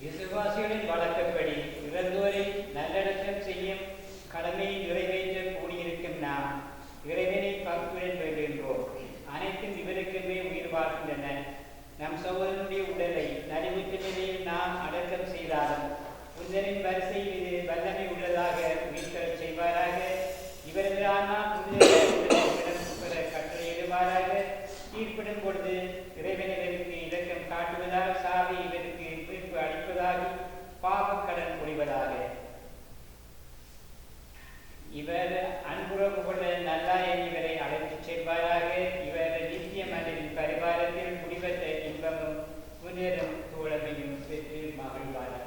விசுவாசிகளின் வழக்கப்படி இறந்தோரை நல்லடக்கம் செய்யும் கடமையை நிறைவேற்ற கூடியிருக்கும் நாம் இறைவனை பங்குடன் வேண்டுகின்றோம். அனைத்தும் இவருக்குமே உயிர் வாழ்கின்றன. நம் சகோதரனுடைய உடலை நலிவுற்ற நிலையில் நாம் அடக்கம் செய்தாலும் புனிதரின் வரிசையில் இது வல்லமை உள்ளதாக உயிர் பெறச் செய்வாராக. இவரது ஆன்மா பெற கட்டளையிடுவாராக. தீர்ப்பிடும் பொழுது இறைவனருக்கு இரக்கம் காட்டுவதால் சாவி இவருக்கு மீட்பு அளிப்பதாகி பாவக்கடன் புரிவதாக. இவர் அன்புறவு கொள்ள நல்லாயன் இவரை அழைத்துச் செல்வாராக. இவர் நித்திய மனிதனின் பரிவாரத்தில் முடிவற்ற இன்பமும் புனிதரும் தோழமையும் பெற்று மகிழ்வாராக.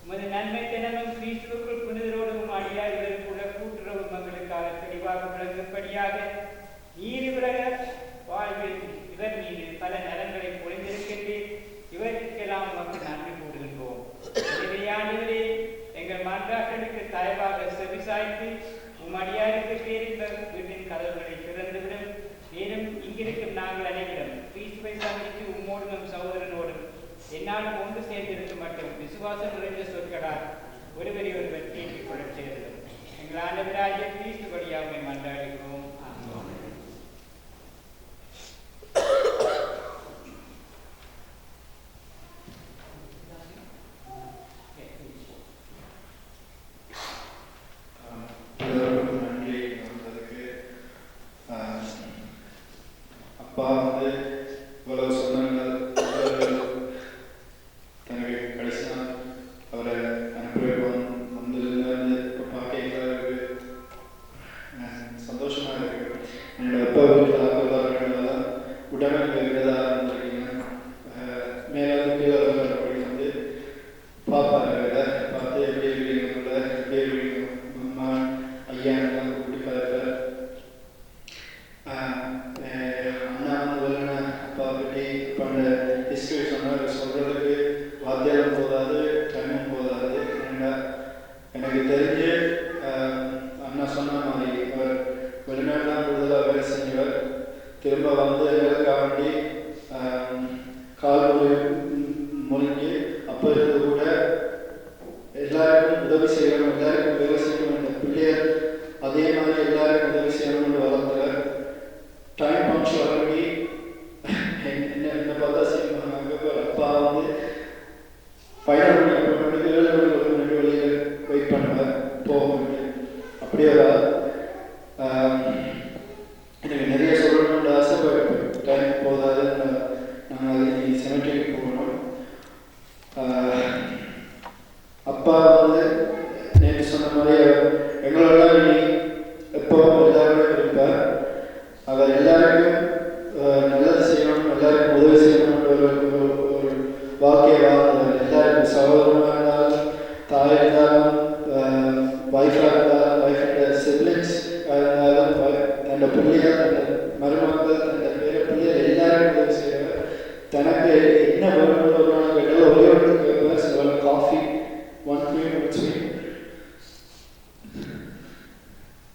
உமது நன்மை தினமும் கிறிஸ்துவுக்குள் புனிதரோடும் அடியார் இவருக்குள்ள கூட்டுறவு மக்களுக்காக தெளிவாக விளங்கும்படியாக நீர் வாழ்வில் இவர் மீது பல நலன்களை பொழிந்திருக்கின்றேன். இவற்றுக்கெல்லாம் உமக்கு நன்றி கூறுகின்றோம். இறையாண்டவரே, எங்கள் மன்றாட்டுகளுக்கு தயவாக செவிசாய்த்து அடியாருக்கு பேரின்ப வீட்டின் கதவுகளை திறந்துவிடும். மேலும் இங்கிருக்கும் நாங்கள் அனைவரும் கிறிஸ்துவை சந்தித்து உம்மோடும் நம் சகோதரனோடும் என்னாலும் ஒன்று சேர்ந்திருக்க மட்டும் விசுவாசம் நிறைந்த சொற்களால் ஒருவரை ஒருவர் தீர்ப்பிக் கொள்ள சேர்ந்தோம். எங்கள் ஆண்டவராகிய கிறிஸ்து வழியாக மன்றாடுகிறோம். அப்பா வந்து இவ்வளவு சொன்னாங்க. தனக்கு கடைசி நாள் அவரை அனுப்புகிறோம் வந்ததுலேருந்து பார்க்க சந்தோஷமா இருக்கு. என்னோட அப்பா வீட்டில் ஆக்கப்படுறதுனால உடனே விரத ஆரம்பிச்சிருக்கீங்க. மேலாவது கீழே வந்து பார்ப்பாரு, பார்த்து எப்படி இருக்கீங்க, எப்படி இருக்கீங்க அம்மா ஐயா எல்லாம் கூப்பிட்டு பார்ப்பார். ஹிஸ்டரி சொன்னால் சொல்கிறதுக்கு வாத்தியாரம் போதாது, டைமும் போதாது. எனக்கு தெரிஞ்சு அண்ணா சொன்ன மாதிரி அவர் வெளிநாடுலாம் கூடுதலாக வேலை செஞ்சவர். திரும்ப வந்து எங்களுக்காக வேண்டி கால் முழுங்கி அப்போ இருந்து கூட எல்லாருக்கும் உதவி செய்யணும், எல்லாருக்கும் வேலை செய்யணும். இந்த பிள்ளையர் அதே மாதிரி எல்லாருக்கும் உதவி செய்யணும்னு வளர்ந்தார். டைம் பங்க்சுவல் பண்ணி என்ன பார்த்தா செய்வாங்க. அப்பா வந்து 11 மணிக்கு 2 வழியில் வெயிட் பண்ணுவேன் போகும். அப்படியே எனக்கு நிறைய சொல்லணும்னு ஆசைப்பட்டு டைம் போதாது. நாங்கள் செமெட்ரிக்கு போகணும். அப்பா வந்து நேற்று சொன்ன மாதிரி எங்களோட நீ எப்போ எல்லாருமே இருப்பார். அவர் எல்லாருக்கும் நல்லது செய்யணும், எல்லாருக்கும் உதவி செய்யணும்ன்ற ஒரு வாக்கிய வாழ்ந்தவர். எல்லாருக்கும் சகோதரமாக இருந்தாலும், தாய் இருந்தாலும், வைஃபாக இருந்தாலும், வைஃபோட சிப்ளிங்ஸ் இருந்தாலும், தன்னோட பிள்ளைகள், தன்னோட மருமக்கள், தன்னோட பேர பிள்ளைகள் எல்லாருக்கும் உதவி செய்யவர். தனக்கு என்ன வேணும்